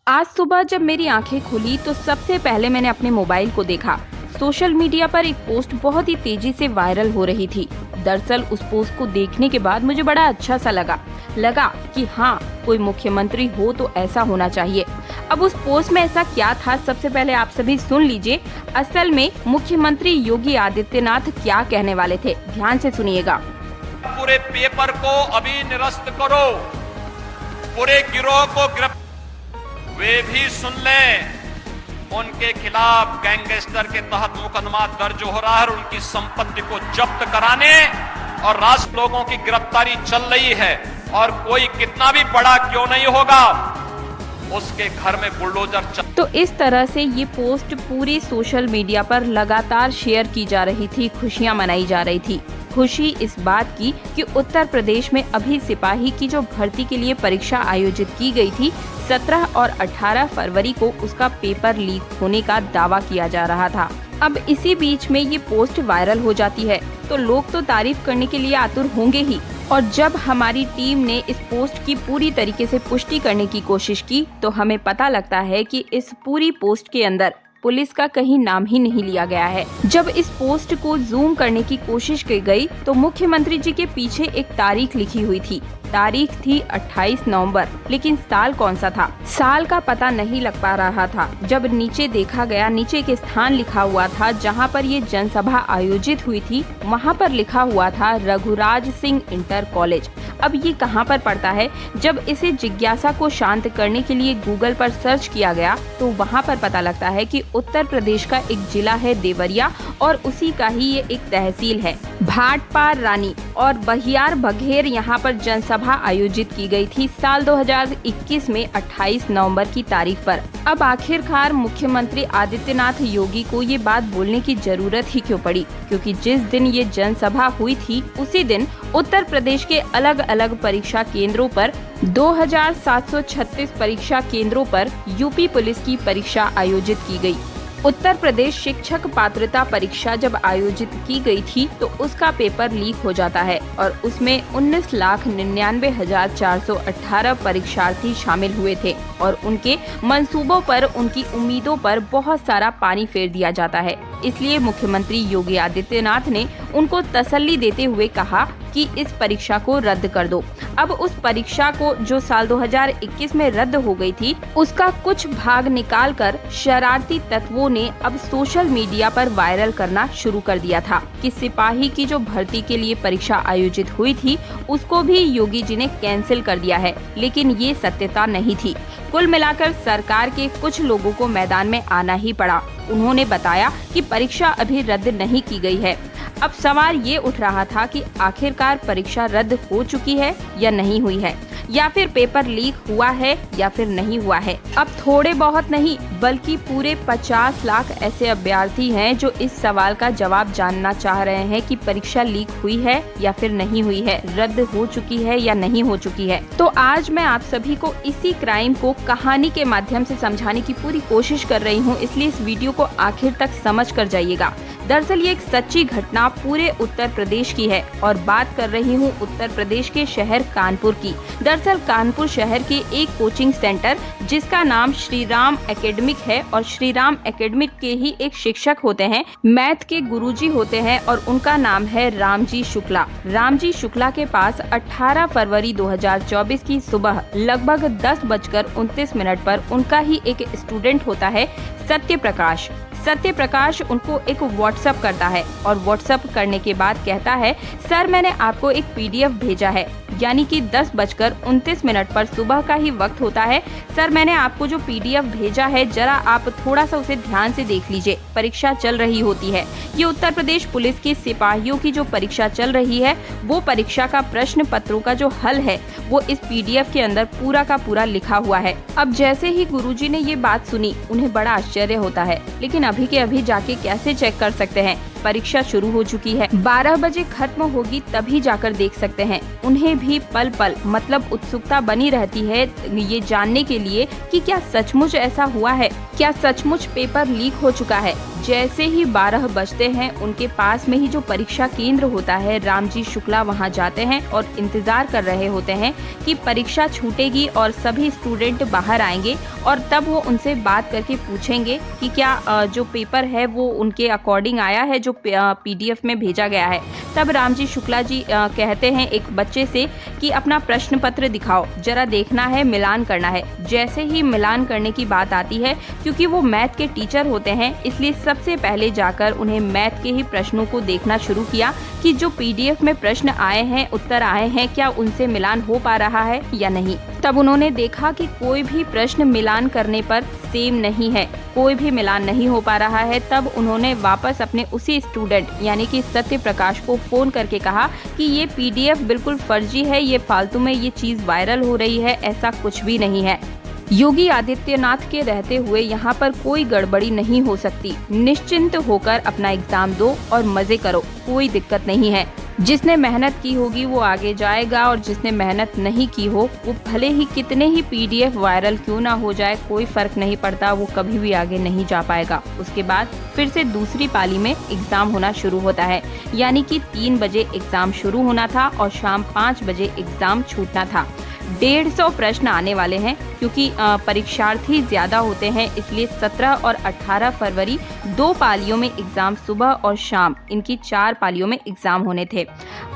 आज सुबह जब मेरी आंखें खुली तो सबसे पहले मैंने अपने मोबाइल को देखा। सोशल मीडिया पर एक पोस्ट बहुत ही तेजी से वायरल हो रही थी। दरअसल उस पोस्ट को देखने के बाद मुझे बड़ा अच्छा सा लगा कि हाँ, कोई मुख्यमंत्री हो तो ऐसा होना चाहिए। अब उस पोस्ट में ऐसा क्या था, सबसे पहले आप सभी सुन लीजिए। असल में मुख्यमंत्री योगी आदित्यनाथ क्या कहने वाले थे, ध्यान से सुनिएगा। पूरे पेपर को अभी निरस्त करो, पूरे गिरोह को गिरफ्तार, वे भी सुन लें, उनके खिलाफ गैंगस्टर के तहत मुकदमा दर्ज हो रहा है और उनकी संपत्ति को जब्त कराने और राष्ट्र लोगों की गिरफ्तारी चल रही है। और कोई कितना भी बड़ा क्यों नहीं होगा, उसके घर में बुलडोजर चल। तो इस तरह से ये पोस्ट पूरी सोशल मीडिया पर लगातार शेयर की जा रही थी, खुशियां मनाई जा रही थी। खुशी इस बात की कि उत्तर प्रदेश में अभी सिपाही की जो भर्ती के लिए परीक्षा आयोजित की गई थी, 17 और 18 फरवरी को उसका पेपर लीक होने का दावा किया जा रहा था। अब इसी बीच में ये पोस्ट वायरल हो जाती है तो लोग तो तारीफ करने के लिए आतुर होंगे ही। और जब हमारी टीम ने इस पोस्ट की पूरी तरीके से पुष्टि करने की कोशिश की तो हमें पता लगता है कि इस पूरी पोस्ट के अंदर पुलिस का कहीं नाम ही नहीं लिया गया है। जब इस पोस्ट को जूम करने की कोशिश की गई तो मुख्यमंत्री जी के पीछे एक तारीख लिखी हुई थी। तारीख थी 28 नवंबर, लेकिन साल कौन सा था, साल का पता नहीं लग पा रहा था। जब नीचे देखा गया, नीचे के स्थान लिखा हुआ था जहां पर ये जनसभा आयोजित हुई थी, वहां पर लिखा हुआ था रघुराज सिंह इंटर कॉलेज। अब ये कहां पर पड़ता है? जब इसे जिज्ञासा को शांत करने के लिए गूगल पर सर्च किया गया तो वहां पर पता लगता है कि उत्तर प्रदेश का एक जिला है देवरिया और उसी का ही ये एक तहसील है। भाटपार रानी और बहियार बघेर यहाँ पर जनसभा आयोजित की गई थी साल 2021 में 28 नवंबर की तारीख पर। अब आखिरकार मुख्यमंत्री आदित्यनाथ योगी को ये बात बोलने की जरूरत ही क्यों पड़ी? क्योंकि जिस दिन ये जनसभा हुई थी उसी दिन उत्तर प्रदेश के अलग अलग परीक्षा केंद्रों पर 2736 परीक्षा केंद्रों पर यूपी पुलिस की परीक्षा आयोजित की गई। उत्तर प्रदेश शिक्षक पात्रता परीक्षा जब आयोजित की गई थी तो उसका पेपर लीक हो जाता है और उसमें 19,99,418 परीक्षार्थी शामिल हुए थे और उनके मंसूबों पर, उनकी उम्मीदों पर बहुत सारा पानी फेर दिया जाता है। इसलिए मुख्यमंत्री योगी आदित्यनाथ ने उनको तसल्ली देते हुए कहा कि इस परीक्षा को रद्द कर दो। अब उस परीक्षा को जो साल 2021 में रद्द हो गई थी, उसका कुछ भाग निकालकर शरारती तत्वों ने अब सोशल मीडिया पर वायरल करना शुरू कर दिया था कि सिपाही की जो भर्ती के लिए परीक्षा आयोजित हुई थी उसको भी योगी जी ने कैंसिल कर दिया है, लेकिन ये सत्यता नहीं थी। कुल मिलाकर सरकार के कुछ लोगों को मैदान में आना ही पड़ा। उन्होंने बताया कि परीक्षा अभी रद्द नहीं की गई है। अब सवाल ये उठ रहा था कि आखिरकार परीक्षा रद्द हो चुकी है या नहीं हुई है, या फिर पेपर लीक हुआ है या फिर नहीं हुआ है। अब थोड़े बहुत नहीं बल्कि पूरे 50 लाख ऐसे अभ्यर्थी हैं जो इस सवाल का जवाब जानना चाह रहे हैं कि परीक्षा लीक हुई है या फिर नहीं हुई है, रद्द हो चुकी है या नहीं हो चुकी है। तो आज मैं आप सभी को इसी क्राइम को कहानी के माध्यम से समझाने की पूरी कोशिश कर रही हूँ, इसलिए इस वीडियो को आखिर तक समझ कर जाइएगा। दरअसल ये एक सच्ची घटना पूरे उत्तर प्रदेश की है और बात कर रही हूँ उत्तर प्रदेश के शहर कानपुर की। दरअसल कानपुर शहर के एक कोचिंग सेंटर जिसका नाम श्री राम एकेडमिक है और श्री राम एकेडमिक के ही एक शिक्षक होते हैं, मैथ के गुरुजी होते हैं और उनका नाम है रामजी शुक्ला। रामजी शुक्ला के पास 18 फरवरी 2024 की सुबह लगभग 10:29 पर उनका ही एक स्टूडेंट होता है सत्यप्रकाश। सत्यप्रकाश उनको एक व्हाट्सएप करता है और व्हाट्सएप करने के बाद कहता है, सर मैंने आपको एक पीडीएफ भेजा है, यानी कि 10:29 पर सुबह का ही वक्त होता है। सर मैंने आपको जो पीडीएफ भेजा है जरा आप थोड़ा सा उसे ध्यान से देख लीजिए, परीक्षा चल रही होती है। ये उत्तर प्रदेश पुलिस के सिपाहियों की जो परीक्षा चल रही है वो परीक्षा का प्रश्न पत्रों का जो हल है वो इस पीडीएफ के अंदर पूरा का पूरा लिखा हुआ है। अब जैसे ही गुरुजी ने ये बात सुनी उन्हें बड़ा आश्चर्य होता है, लेकिन अभी के अभी जाके कैसे चेक कर सकते हैं? परीक्षा शुरू हो चुकी है, 12 बजे खत्म होगी तभी जाकर देख सकते हैं। उन्हें भी पल पल मतलब उत्सुकता बनी रहती है ये जानने के लिए कि क्या सचमुच ऐसा हुआ है, क्या सचमुच पेपर लीक हो चुका है। जैसे ही 12 बजते हैं उनके पास में ही जो परीक्षा केंद्र होता है, रामजी शुक्ला वहां जाते हैं और इंतजार कर रहे होते हैं कि परीक्षा छूटेगी और सभी स्टूडेंट बाहर आएंगे और तब वो उनसे बात करके पूछेंगे कि क्या जो पेपर है वो उनके अकॉर्डिंग आया है जो PDF में भेजा गया है। तब रामजी शुक्ला जी कहते हैं एक बच्चे से कि अपना प्रश्न पत्र दिखाओ, जरा देखना है, मिलान करना है। जैसे ही मिलान करने की बात आती है, क्योंकि वो मैथ के टीचर होते हैं, इसलिए सबसे पहले जाकर उन्हें मैथ के ही प्रश्नों को देखना शुरू किया कि जो PDF में प्रश्न आए हैं, उत्तर आए हैं, क्या उनसे मिलान हो पा रहा है या नहीं। तब उन्होंने देखा कि कोई भी प्रश्न मिलान करने पर सेम नहीं है, कोई भी मिलान नहीं हो पा रहा है। तब उन्होंने वापस अपने उसी स्टूडेंट यानी कि सत्य प्रकाश को फोन करके कहा कि ये PDF बिल्कुल फर्जी है, ये फालतू में ये चीज वायरल हो रही है, ऐसा कुछ भी नहीं है। योगी आदित्यनाथ के रहते हुए यहाँ पर कोई गड़बड़ी नहीं हो सकती। निश्चिंत होकर अपना एग्जाम दो और मजे करो, कोई दिक्कत नहीं है। जिसने मेहनत की होगी वो आगे जाएगा और जिसने मेहनत नहीं की हो वो भले ही कितने ही PDF वायरल क्यों ना हो जाए, कोई फर्क नहीं पड़ता, वो कभी भी आगे नहीं जा पाएगा। उसके बाद फिर से दूसरी पाली में एग्जाम होना शुरू होता है, यानी कि 3 बजे एग्जाम शुरू होना था और शाम 5 बजे एग्जाम छूटना था। 150 प्रश्न आने वाले हैं, क्योंकि परीक्षार्थी ज्यादा होते हैं, इसलिए 17 और 18 फरवरी 2 पालियों में एग्जाम, सुबह और शाम, इनकी 4 पालियों में एग्जाम होने थे।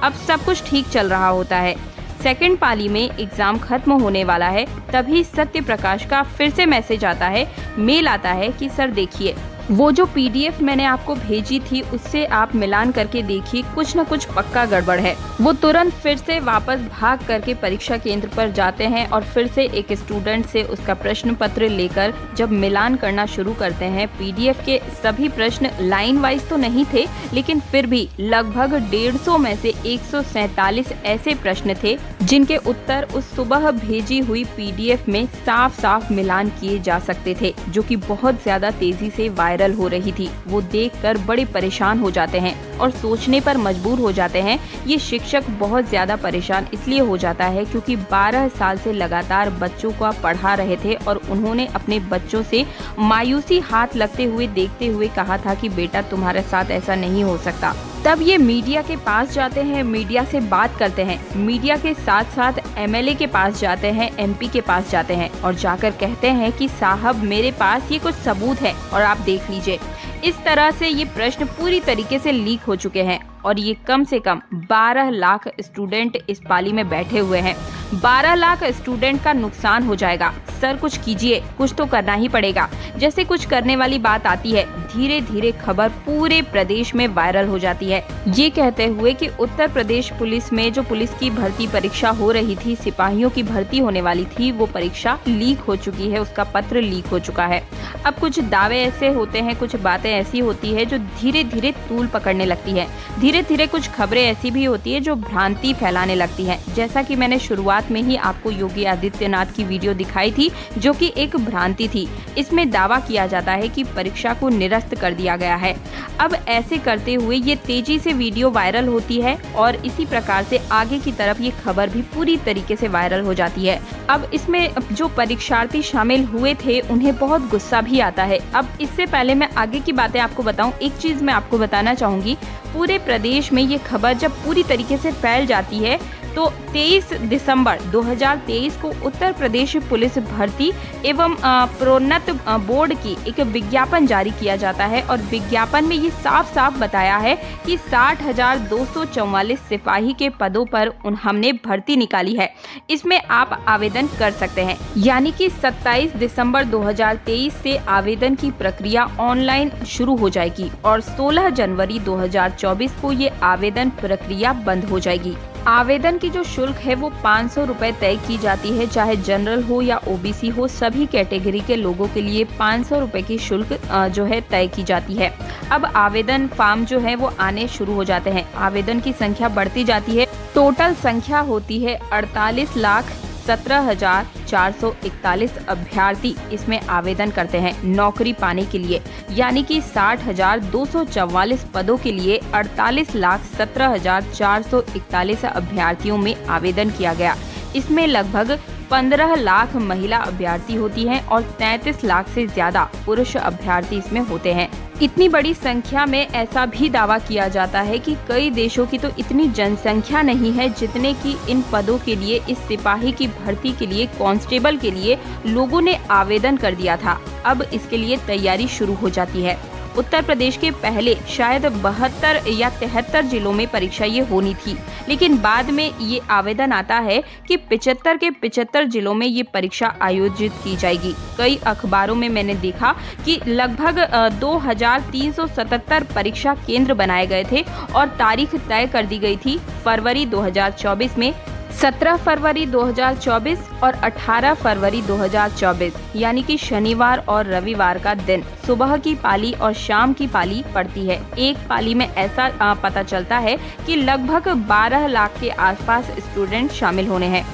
अब सब कुछ ठीक चल रहा होता है। सेकंड पाली में एग्जाम खत्म होने वाला है, तभी सत्य प्रकाश का फिर से मैसेज आता है, मेल आता है कि सर देखिए, वो जो PDF मैंने आपको भेजी थी उससे आप मिलान करके देखिए, कुछ न कुछ पक्का गड़बड़ है। वो तुरंत फिर से वापस भाग करके परीक्षा केंद्र पर जाते हैं और फिर से एक स्टूडेंट से उसका प्रश्न पत्र लेकर जब मिलान करना शुरू करते हैं, PDF के सभी प्रश्न लाइन वाइज तो नहीं थे, लेकिन फिर भी लगभग 150 में से 147 ऐसे प्रश्न थे जिनके उत्तर उस सुबह भेजी हुई PDF में साफ साफ मिलान किए जा सकते थे, जो कि बहुत ज्यादा तेजी से वायरल हो रही थी। वो देखकर बड़े परेशान हो जाते हैं और सोचने पर मजबूर हो जाते हैं। ये शिक्षक बहुत ज्यादा परेशान इसलिए हो जाता है क्योंकि 12 साल से लगातार बच्चों को पढ़ा रहे थे और उन्होंने अपने बच्चों से मायूसी हाथ लगते हुए देखते हुए कहा था कि बेटा तुम्हारे साथ ऐसा नहीं हो सकता। तब ये मीडिया के पास जाते हैं, मीडिया से बात करते हैं, मीडिया के साथ साथ MLA के पास जाते हैं, MP के पास जाते हैं और जाकर कहते हैं कि साहब मेरे पास ये कुछ सबूत है और आप देख लीजिए। इस तरह से ये प्रश्न पूरी तरीके से लीक हो चुके हैं और ये कम से कम 12 लाख स्टूडेंट इस पाली में बैठे हुए हैं। 12 लाख स्टूडेंट का नुकसान हो जाएगा। सर कुछ कीजिए, कुछ तो करना ही पड़ेगा। जैसे कुछ करने वाली बात आती है, धीरे धीरे खबर पूरे प्रदेश में वायरल हो जाती है, ये कहते हुए कि उत्तर प्रदेश पुलिस में जो पुलिस की भर्ती परीक्षा हो रही थी, सिपाहियों की भर्ती होने वाली थी, वो परीक्षा लीक हो चुकी है, उसका पत्र लीक हो चुका है। अब कुछ दावे ऐसे होते हैं, कुछ बातें ऐसी होती है जो धीरे धीरे तूल पकड़ने लगती है। धीरे धीरे कुछ खबरें ऐसी भी होती है जो भ्रांति फैलाने लगती हैं। जैसा कि मैंने शुरुआत में ही आपको योगी आदित्यनाथ की वीडियो दिखाई थी, जो कि एक भ्रांति थी। इसमें दावा किया जाता है कि परीक्षा को निरस्त कर दिया गया है। अब ऐसे करते हुए ये तेजी से वीडियो वायरल होती है और इसी प्रकार से आगे की तरफ ये खबर भी पूरी तरीके से वायरल हो जाती है। अब इसमें जो परीक्षार्थी शामिल हुए थे उन्हें बहुत गुस्सा भी आता है। अब इससे पहले मैं आगे की बातें आपको बताऊं, एक चीज मैं आपको बताना चाहूंगी। पूरे प्रदेश में ये खबर जब पूरी तरीके से फैल जाती है तो 23 दिसंबर 2023 को उत्तर प्रदेश पुलिस भर्ती एवं प्रोन्नत बोर्ड की एक विज्ञापन जारी किया जाता है और विज्ञापन में ये साफ साफ बताया है कि 60,244 सिपाही के पदों पर हमने भर्ती निकाली है, इसमें आप आवेदन कर सकते हैं। यानी कि 27 दिसंबर 2023 से आवेदन की प्रक्रिया ऑनलाइन शुरू हो जाएगी और 16 जनवरी 2024 को ये आवेदन प्रक्रिया बंद हो जाएगी। आवेदन की जो शुल्क है वो 500 रुपए तय की जाती है, चाहे जनरल हो या OBC हो, सभी कैटेगरी के लोगों के लिए 500 रुपए की शुल्क जो है तय की जाती है। अब आवेदन फॉर्म जो है वो आने शुरू हो जाते हैं, आवेदन की संख्या बढ़ती जाती है। टोटल संख्या होती है 48,17,441 अभ्यर्थी इसमें आवेदन करते हैं नौकरी पाने के लिए। यानी कि 60,244 पदों के लिए 48,17,441 अभ्यर्थियों में आवेदन किया गया। इसमें लगभग 15 लाख महिला अभ्यर्थी होती हैं और 33 लाख से ज्यादा पुरुष अभ्यर्थी इसमें होते हैं। इतनी बड़ी संख्या में ऐसा भी दावा किया जाता है कि कई देशों की तो इतनी जनसंख्या नहीं है जितने की इन पदों के लिए, इस सिपाही की भर्ती के लिए, कांस्टेबल के लिए लोगों ने आवेदन कर दिया था। अब इसके लिए तैयारी शुरू हो जाती है। उत्तर प्रदेश के पहले शायद 72 या 73 जिलों में परीक्षा ये होनी थी, लेकिन बाद में ये आवेदन आता है कि 75 के 75 जिलों में ये परीक्षा आयोजित की जाएगी। कई अखबारों में मैंने देखा कि लगभग 2377 परीक्षा केंद्र बनाए गए थे और तारीख तय कर दी गई थी फरवरी 2024 में। 17 फरवरी 2024 और 18 फरवरी 2024 यानी कि शनिवार और रविवार का दिन सुबह की पाली और शाम की पाली पड़ती है। एक पाली में ऐसा पता चलता है कि लगभग 12 लाख के आसपास स्टूडेंट शामिल होने हैं।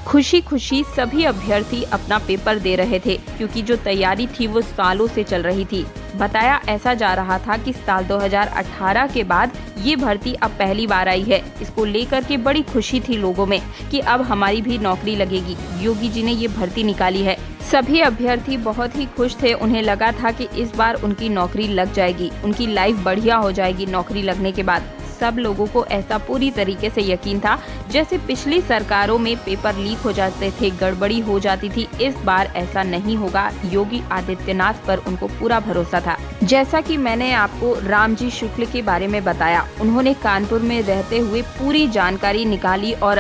खुशी खुशी सभी अभ्यर्थी अपना पेपर दे रहे थे क्योंकि जो तैयारी थी वो सालों से चल रही थी। बताया ऐसा जा रहा था कि साल 2018 के बाद ये भर्ती अब पहली बार आई है। इसको लेकर के बड़ी खुशी थी लोगों में कि अब हमारी भी नौकरी लगेगी। योगी जी ने ये भर्ती निकाली है। सभी अभ्यर्थी बहुत ही खुश थे। उन्हें लगा था कि इस बार उनकी नौकरी लग जाएगी, उनकी लाइफ बढ़िया हो जाएगी नौकरी लगने के बाद। सब लोगों को ऐसा पूरी तरीके से यकीन था जैसे पिछली सरकारों में पेपर लीक हो जाते थे, गड़बड़ी हो जाती थी। इस बार ऐसा नहीं होगा। योगी आदित्यनाथ पर उनको पूरा भरोसा था। जैसा कि मैंने आपको रामजी शुक्ल के बारे में बताया, उन्होंने कानपुर में रहते हुए पूरी जानकारी निकाली और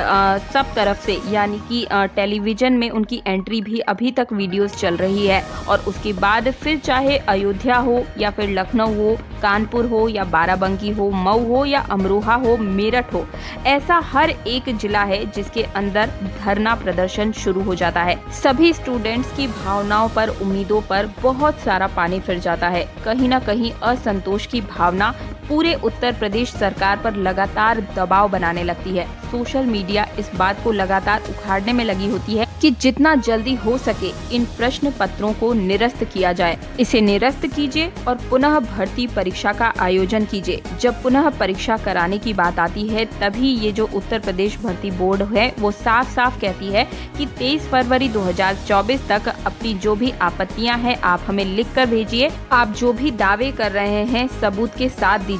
सब तरफ से, यानी कि टेलीविजन में उनकी एंट्री भी अभी तक वीडियोस चल रही है। और उसके बाद फिर चाहे अयोध्या हो या फिर लखनऊ हो, कानपुर हो या बाराबंकी हो, मऊ हो या अमरोहा हो, मेरठ हो, ऐसा हर एक जिला है जिसके अंदर धरना प्रदर्शन शुरू हो जाता है। सभी स्टूडेंट्स की भावनाओं पर, उम्मीदों पर बहुत सारा पानी फिर जाता है। कहीं ना कहीं असंतोष की भावना पूरे उत्तर प्रदेश सरकार पर लगातार दबाव बनाने लगती है। सोशल मीडिया इस बात को लगातार उखाड़ने में लगी होती है कि जितना जल्दी हो सके इन प्रश्न पत्रों को निरस्त किया जाए। इसे निरस्त कीजिए और पुनः भर्ती परीक्षा का आयोजन कीजिए। जब पुनः परीक्षा कराने की बात आती है तभी ये जो उत्तर प्रदेश भर्ती बोर्ड है वो साफ साफ कहती है कि 23 फरवरी 2024 तक अपनी जो भी आपत्तियां हैं आप हमें लिख कर भेजिए। आप जो भी दावे कर रहे हैं सबूत के साथ दीजिए।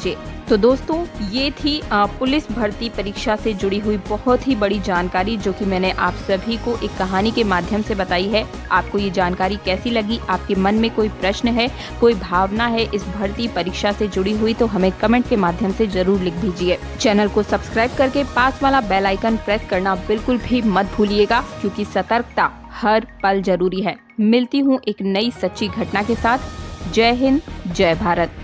तो दोस्तों, ये थी पुलिस भर्ती परीक्षा से जुड़ी हुई बहुत ही बड़ी जानकारी जो कि मैंने आप सभी को एक कहानी के माध्यम से बताई है। आपको ये जानकारी कैसी लगी? आपके मन में कोई प्रश्न है, कोई भावना है इस भर्ती परीक्षा से जुड़ी हुई, तो हमें कमेंट के माध्यम से जरूर लिख दीजिए। चैनल को सब्सक्राइब करके पास वाला बेल आइकन प्रेस करना बिल्कुल भी मत भूलिएगा, क्योंकि सतर्कता हर पल जरूरी है। मिलती हूँ एक नई सच्ची घटना के साथ। जय हिंद, जय भारत।